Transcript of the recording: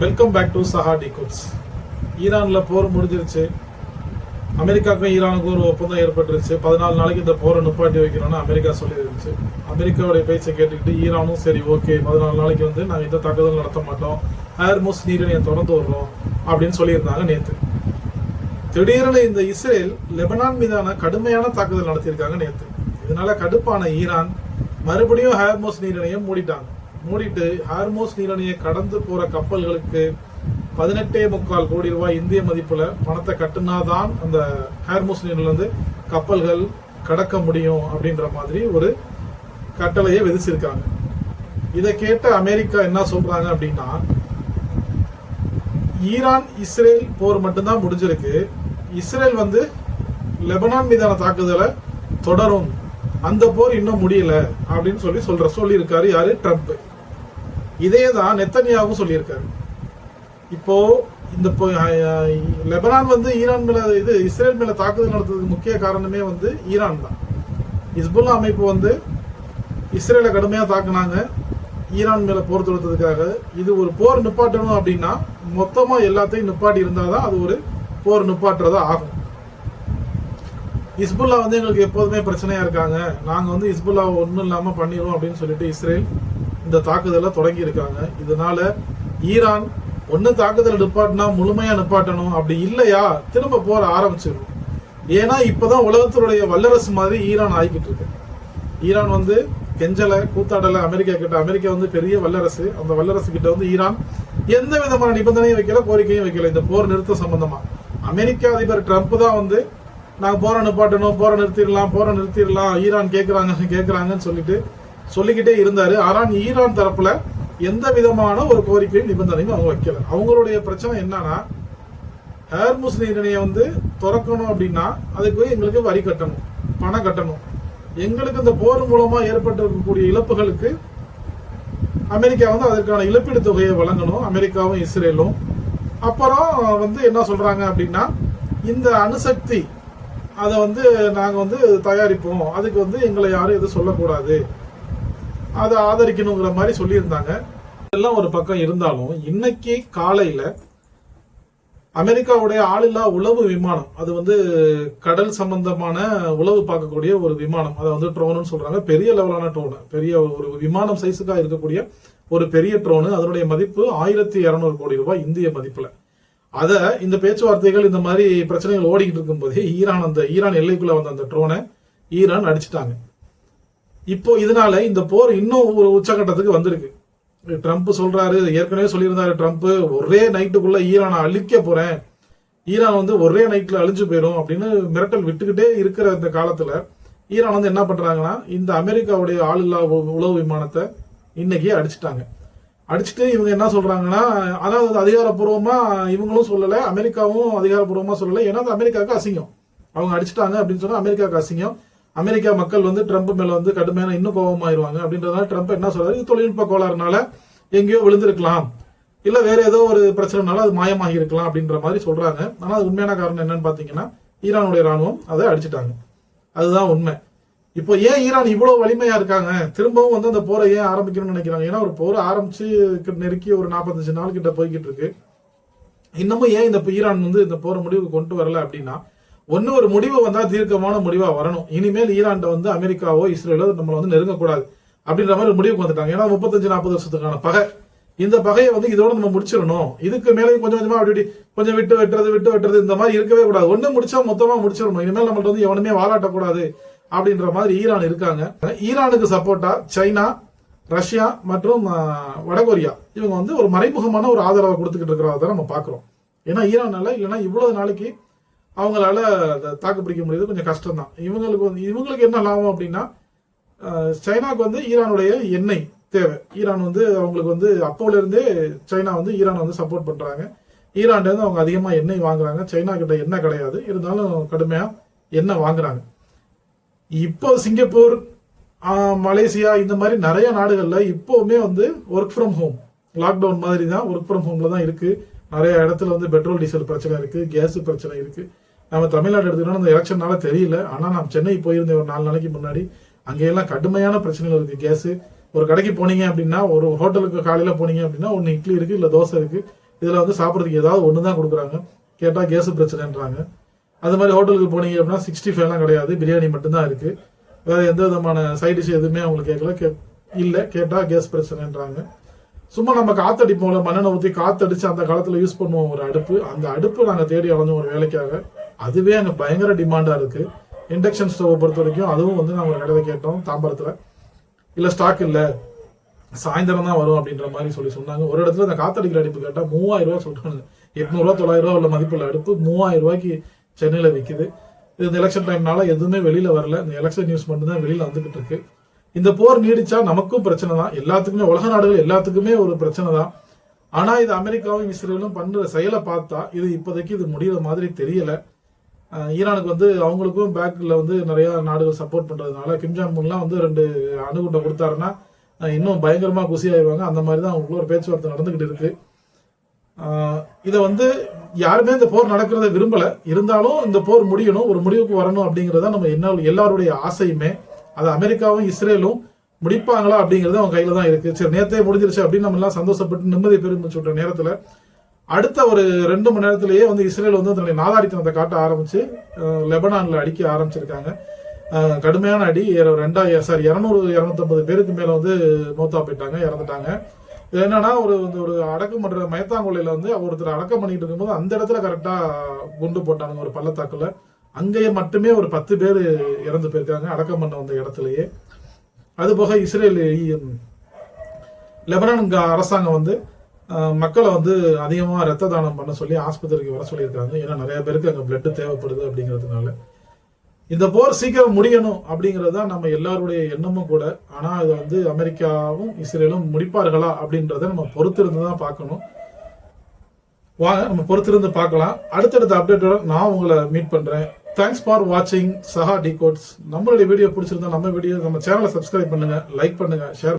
Welcome back to சஹா டிகோட்ஸ். ஈரானில் போர் முடிஞ்சிருச்சு. அமெரிக்காவுக்கும் ஈரானுக்கும் ஒரு ஒப்பந்தம் ஏற்பட்டுருச்சு. 14 நாளைக்கு இந்த போரை நிப்பாட்டி வைக்கணும்னு அமெரிக்கா சொல்லியிருந்துச்சு. அமெரிக்காவுடைய பேச்சை கேட்டுக்கிட்டு ஈரானும் சரி ஓகே 14 நாளைக்கு நாங்கள் இந்த தாக்குதல் நடத்த மாட்டோம், ஹார்முஸ் நீரிணையை தொடர்ந்து வர்றோம் அப்படின்னு சொல்லியிருந்தாங்க நேற்று. திடீர்னு இந்த இஸ்ரேல் லெபனான் மீதான கடுமையான தாக்குதல் நடத்தியிருக்காங்க நேற்று. இதனால கடுப்பான ஈரான் மறுபடியும் ஹார்முஸ் நீரிணையை மூடிட்டு ஹார்முஸ் நீரிணையை கடந்து போற கப்பல்களுக்கு 18.25 கோடி ரூபாய் இந்திய மதிப்புல பணத்தை கட்டுனாதான் அந்த ஹார்முஸ் நீரிலிருந்து கப்பல்கள் கடக்க முடியும் அப்படின்ற மாதிரி ஒரு கட்டளையை விதிச்சிருக்காங்க. இதை கேட்ட அமெரிக்கா என்ன சொல்றாங்க அப்படின்னா, ஈரான் இஸ்ரேல் போர் மட்டும்தான் முடிஞ்சிருக்கு, இஸ்ரேல் லெபனான் மீதான தாக்குதலை தொடரும், அந்த போர் இன்னும் முடியல அப்படின்னு சொல்லியிருக்காரு யாரு, ட்ரம்ப். இதே தான் நெத்தன்யாவும் சொல்லியிருக்காரு. இப்போ இந்த லெபனான் ஈரான் மேல இஸ்ரேல் மேல தாக்குதல் நடத்துறதுக்கு முக்கிய காரணமே ஈரான் தான். ஹிஸ்புல்லா அமைப்பு இஸ்ரேலை கடுமையா தாக்குனாங்க ஈரான் மேல போர் தொடுத்ததுக்காக. இது ஒரு போர் நிப்பாட்டணும் அப்படின்னா மொத்தமா எல்லாத்தையும் நிப்பாட்டி இருந்தாதான் அது ஒரு போர் நிப்பாட்டுறதா ஆகும். ஹிஸ்புல்லா எங்களுக்கு எப்போதுமே பிரச்சனையா இருக்காங்க, நாங்க ஹிஸ்புல்லாவை ஒன்றும் இல்லாம பண்ணிடுவோம் அப்படின்னு சொல்லிட்டு இஸ்ரேல் இந்த தாக்குதலை தொடங்கி இருக்காங்க. இதனால ஈரான் ஒன்னு தாக்குதல் நிப்பாட்டினா முழுமையா நிப்பாட்டணும், அப்படி இல்லையா திரும்ப போற ஆரம்பிச்சிடும். ஏன்னா இப்பதான் உலகத்தினுடைய வல்லரசு மாதிரி ஈரான் ஆகிக்கிட்டு இருக்கு. ஈரான் கெஞ்சல கூத்தாடல அமெரிக்கா கிட்ட. அமெரிக்கா பெரிய வல்லரசு. அந்த வல்லரசு கிட்ட ஈரான் எந்த விதமான நிபந்தனையும் வைக்கல, கோரிக்கையும் வைக்கல இந்த போர் நிறுத்த சம்பந்தமா. அமெரிக்கா அதிபர் ட்ரம்ப் தான் நாங்க போரை நிப்பாட்டணும், போரை நிறுத்திடலாம் ஈரான் கேட்கறாங்கன்னு சொல்லிக்கிட்டே இருந்தாரு. ஆனால் ஈரான் தரப்புல எந்த விதமான ஒரு கோரிக்கையும் நிபந்தனையும் அவங்க வைக்கல. அவங்களுடைய பிரச்சனை என்னன்னா, ஹார்முஸ் நீரிணையை திறக்கணும் அப்படின்னா அதுக்கு எங்களுக்கு வரி கட்டணும், பணம் கட்டணும். எங்களுக்கு இந்த போர் மூலமா ஏற்பட்டிருக்கக்கூடிய இழப்புகளுக்கு அமெரிக்கா அதற்கான இழப்பீடு தொகையை வழங்கணும், அமெரிக்காவும் இஸ்ரேலும். அப்புறம் என்ன சொல்றாங்க அப்படின்னா, இந்த அணுசக்தி அதை நாங்க தயாரிப்போம், அதுக்கு எங்களை யாரும் எதுவும் சொல்லக்கூடாது, அதை ஆதரிக்கணுங்கிற மாதிரி சொல்லியிருந்தாங்க. இதெல்லாம் ஒரு பக்கம் இருந்தாலும் இன்னைக்கு காலையில அமெரிக்காவுடைய ஆளில்லா உளவு விமானம், அது கடல் சம்பந்தமான உளவு பார்க்கக்கூடிய ஒரு விமானம், அதை ட்ரோன்னு சொல்றாங்க. பெரிய லெவலான ட்ரோனு, பெரிய ஒரு விமானம் சைஸுக்கா இருக்கக்கூடிய ஒரு பெரிய ட்ரோனு. அதனுடைய மதிப்பு 1200 கோடி ரூபாய் இந்திய மதிப்புல. அத இந்த பேச்சுவார்த்தைகள் இந்த மாதிரி பிரச்சனைகள் ஓடிக்கிட்டு இருக்கும் போதே ஈரான் எல்லைக்குள்ள அந்த ட்ரோனை ஈரான் அடிச்சுட்டாங்க. இப்போ இதனால இந்த போர் இன்னும் ஒரு உச்சகட்டத்துக்கு வந்திருக்கு. ட்ரம்ப் சொல்றாரு, ஏற்கனவே சொல்லியிருந்தாரு ட்ரம்ப், ஒரே நைட்டுக்குள்ள ஈரானை அழிக்க போறேன், ஈரான் ஒரே நைட்ல அழிஞ்சு போயிடும் அப்படின்னு மிரட்டல் விட்டுக்கிட்டே இருக்கிற இந்த காலத்துல ஈரான் என்ன பண்றாங்கன்னா, இந்த அமெரிக்காவுடைய ஆளில்லா உளவு விமானத்தை இன்னைக்கு அடிச்சுட்டாங்க. அடிச்சுட்டு இவங்க என்ன சொல்றாங்கன்னா, அதாவது அதிகாரப்பூர்வமா இவங்களும் சொல்லல, அமெரிக்காவும் அதிகாரப்பூர்வமா சொல்லல. ஏன்னா அமெரிக்காவுக்கு அசிங்கம், அவங்க அடிச்சுட்டாங்க அப்படின்னு சொன்னா அமெரிக்காவுக்கு அசிங்கம். அமெரிக்கா மக்கள் ட்ரம்ப் மேல கடுமையான இன்னும் கோபமாயிருவாங்க அப்படின்றதுனால ட்ரம்ப் என்ன சொல்றாரு, இது தொழில்நுட்ப கோளாறுனால எங்கேயோ விழுந்திருக்கலாம், இல்ல வேற ஏதோ ஒரு பிரச்சனைனால அது மாயமாகி இருக்கலாம் அப்படின்ற மாதிரி சொல்றாங்க. ஆனா அது உண்மையான காரணம் என்னன்னு பாத்தீங்கன்னா, ஈரானுடைய ராணுவம் அதை அடிச்சுட்டாங்க. அதுதான் உண்மை. இப்போ ஏன் ஈரான் இவ்வளவு வலிமையா இருக்காங்க, திரும்பவும் அந்த போரை ஏன் ஆரம்பிக்கணும்னு நினைக்கிறாங்க? ஏன்னா ஒரு போரை ஆரம்பிச்சு நெருக்கி ஒரு 45 நாள் கிட்ட போய்கிட்டு இருக்கு. இன்னமும் ஏன் இந்த ஈரான் இந்த போரை முடிவுக்கு கொண்டு வரல அப்படின்னா, ஒரு முடிவு வந்தா தீர்க்கமான முடிவா வரணும். இனிமேல் ஈரான் அமெரிக்காவோ இஸ்ரேலோ நம்மள நெருங்கக்கூடாது அப்படின்ற மாதிரி முடிவுக்கு வந்துட்டாங்க. ஏன்னா 35-40 வருஷத்துக்கான பகை, இந்த பகையை இதோட நம்ம முடிச்சிடணும். இதுக்கு மேலேயும் கொஞ்சம் கொஞ்சமா அப்படி கொஞ்சம் விட்டு வெட்டுறது இந்த மாதிரி இருக்கவே கூடாது. ஒண்ணு முடிச்சா மொத்தமா முடிச்சிடணும். இனிமேல் நம்மள்ட்ட எவனுமே வாலாட்டக்கூடாது அப்படின்ற மாதிரி ஈரான் இருக்காங்க. ஈரானுக்கு சப்போர்ட்டா சைனா, ரஷ்யா மற்றும் வடகொரியா இவங்க ஒரு மறைமுகமான ஒரு ஆதரவை கொடுத்துக்கிட்டு இருக்கிறத நம்ம பாக்குறோம். ஏன்னா ஈரானால இல்லைன்னா இவ்வளவு நாளைக்கு அவங்களால தாக்கு பிடிக்க முடியாது, கொஞ்சம் கஷ்டம் தான். இவங்களுக்கு என்ன லாபம் அப்படின்னா, சைனாக்கு ஈரானுடைய எண்ணெய் தேவை. ஈரான் அவங்களுக்கு அப்போல இருந்தே சைனா ஈரான் சப்போர்ட் பண்றாங்க. ஈரான் அவங்க அதிகமா எண்ணெய் வாங்குறாங்க. சைனா கிட்ட எண்ணெய் கிடையாது, இருந்தாலும் கடுமையா எண்ணெய் வாங்குறாங்க. இப்போ சிங்கப்பூர், மலேசியா இந்த மாதிரி நிறைய நாடுகள்ல இப்பவுமே ஒர்க் ஃப்ரம் ஹோம், லாக்டவுன் மாதிரி தான் ஒர்க் ஃப்ரம் ஹோம்ல தான் இருக்கு. நிறைய இடத்துல பெட்ரோல் டீசல் பிரச்சனை இருக்கு, கேஸ் பிரச்சனை இருக்கு. நம்ம தமிழ்நாடு எடுத்துக்கிட்டோம், அந்த எலெக்ஷன்னால தெரியல. ஆனா நான் சென்னை போயிருந்தேன் ஒரு 4 நாளைக்கு முன்னாடி. அங்கெல்லாம் கடுமையான பிரச்சனைகள் இருக்கு. கேஸ், ஒரு கடைக்கு போனீங்க அப்படின்னா, ஒரு ஹோட்டலுக்கு காலையில போனீங்க அப்படின்னா, ஒன்னு இட்லி இருக்கு, இல்ல தோசை இருக்கு. இதுல வந்து சாப்பிட்றதுக்கு ஏதாவது ஒன்று தான் கொடுக்குறாங்க. கேட்டால் கேஸ் பிரச்சனைன்றாங்க. அது மாதிரி ஹோட்டலுக்கு போனீங்க அப்படின்னா 65 கிடையாது, பிரியாணி மட்டும்தான் இருக்கு. வேற எந்த விதமான சைட் டிஷ் எதுவுமே அவங்களுக்கு கேட்கல. இல்லை கேட்டால் கேஸ் பிரச்சனைன்றாங்க. சும்மா நம்ம காத்தடிப்போம்ல, மண்ணெண்ணெய் ஊற்றி காத்தடிச்சு அந்த காலத்தில் யூஸ் பண்ணுவோம் ஒரு அடுப்பு. அந்த அடுப்பு நாங்கள் தேடி அலைஞ்சோம் ஒரு வேலைக்காக. அதுவே அங்கே பயங்கர டிமாண்டாக இருக்கு. இண்டக்ஷன் ஸ்டவ்வை பொறுத்த வரைக்கும் அதுவும் வந்து நாங்கள் ஒரு கடையில் கேட்டோம் தாம்பரத்தில். இல்லை ஸ்டாக் இல்லை, சாயந்தரம் தான் வரும் அப்படின்ற மாதிரி சொன்னாங்க. ஒரு இடத்துல அந்த காத்தடிக்கிற அடுப்பு கேட்டால் 3000 ரூபா சொல்றாங்க. 800 900 உள்ள மதிப்புள்ள அடுப்பு 3000 ரூபாய்க்கு சென்னையில் விற்குது. இது இந்த எலெக்ஷன் டைம்னால எதுவுமே வெளியில வரல. இந்த எலெக்ஷன் நியூஸ் மட்டும் தான் வெளியில வந்துகிட்டு இருக்கு. இந்த போர் நீடிச்சா நமக்கும் பிரச்சனை தான், எல்லாத்துக்குமே, உலக நாடுகள் எல்லாத்துக்குமே ஒரு பிரச்சனை தான். ஆனா இது அமெரிக்காவும் இஸ்ரேலும் பண்ற செயலை பார்த்தா இது இப்போதைக்கு இது முடிகிற மாதிரி தெரியல. ஈரானுக்கு வந்து அவங்களுக்கும் பேக்ல வந்து நிறைய நாடுகள் சப்போர்ட் பண்றதுனால கிம் ஜாங் உன்லாம் வந்து 2 அணுகுண்டை கொடுத்தாருன்னா இன்னும் பயங்கரமா குசி ஆயிடுவாங்க. அந்த மாதிரி தான் அவங்களுக்குள்ள ஒரு பேச்சுவார்த்தை நடந்துகிட்டு இருக்கு. இதை வந்து யாருமே இந்த போர் நடக்கிறத விரும்பல. இருந்தாலும் இந்த போர் முடியணும், ஒரு முடிவுக்கு வரணும் அப்படிங்கறத நம்ம எல்லாருடைய ஆசையுமே. அது அமெரிக்காவும் இஸ்ரேலும் முடிப்பாங்களா அப்படிங்கிறது அவங்க கையில தான் இருக்கு. சரி, நேரத்தையே முடிஞ்சிருச்சு அப்படின்னு நம்ம எல்லாம் சந்தோஷப்பட்டு நிம்மதி பெருமிச்சு விட்ட நேரத்துல அடுத்த ஒரு 2 மணி நேரத்திலேயே வந்து இஸ்ரேல் வந்து தன்னுடைய நாதாரித்தனத்தை காட்ட ஆரம்பிச்சு லெபனான்ல அடிக்க ஆரம்பிச்சிருக்காங்க. கடுமையான அடி. 200-250 பேருக்கு மேல வந்து மௌத்தா போயிட்டாங்க, இறந்துட்டாங்க. இது என்னன்னா ஒரு அடக்கம் பண்ற மயத்தாங்கொள்ளையில வந்து ஒருத்தர் அடக்கம் பண்ணிட்டு இருக்கும்போது அந்த இடத்துல கரெக்டா குண்டு போட்டாங்க ஒரு பள்ளத்தாக்குல. அங்கேயே மட்டுமே ஒரு 10 பேர் இறந்து போயிருக்காங்க அடக்கம் பண்ண வந்த இடத்துலயே. அது போக இஸ்ரேல் லெபனான் அரசாங்கம் வந்து மக்களை வந்து அதிகமா ரத்த தானம் பண்ண சொல்லி ஆஸ்பத்திரிக்கு வர சொல்லியிருக்காங்க. ஏன்னா நிறைய பேருக்கு அங்க பிளட் தேவைப்படுது அப்படிங்கிறதுனால. இந்த போர் சீக்கிரம் முடியணும் அப்படிங்கிறது தான் நம்ம எல்லாருடைய எண்ணமும் கூட. ஆனா இது வந்து அமெரிக்காவும் இஸ்ரேலும் முடிப்பார்களா அப்படின்றத நம்ம பொறுத்திருந்து தான் பார்க்கணும். வாங்க நம்ம பொறுத்திருந்து பார்க்கலாம். அடுத்தடுத்த அப்டேட்டோட நான் உங்களை மீட் பண்றேன். தேங்க்ஸ் ஃபார் வாட்சிங் சஹா டிகோட்ஸ். நம்மளுடைய வீடியோ பிடிச்சிருந்தா நம்ம சேனலை சப்ஸ்கிரைப் பண்ணுங்க, லைக் பண்ணுங்க, ஷேர்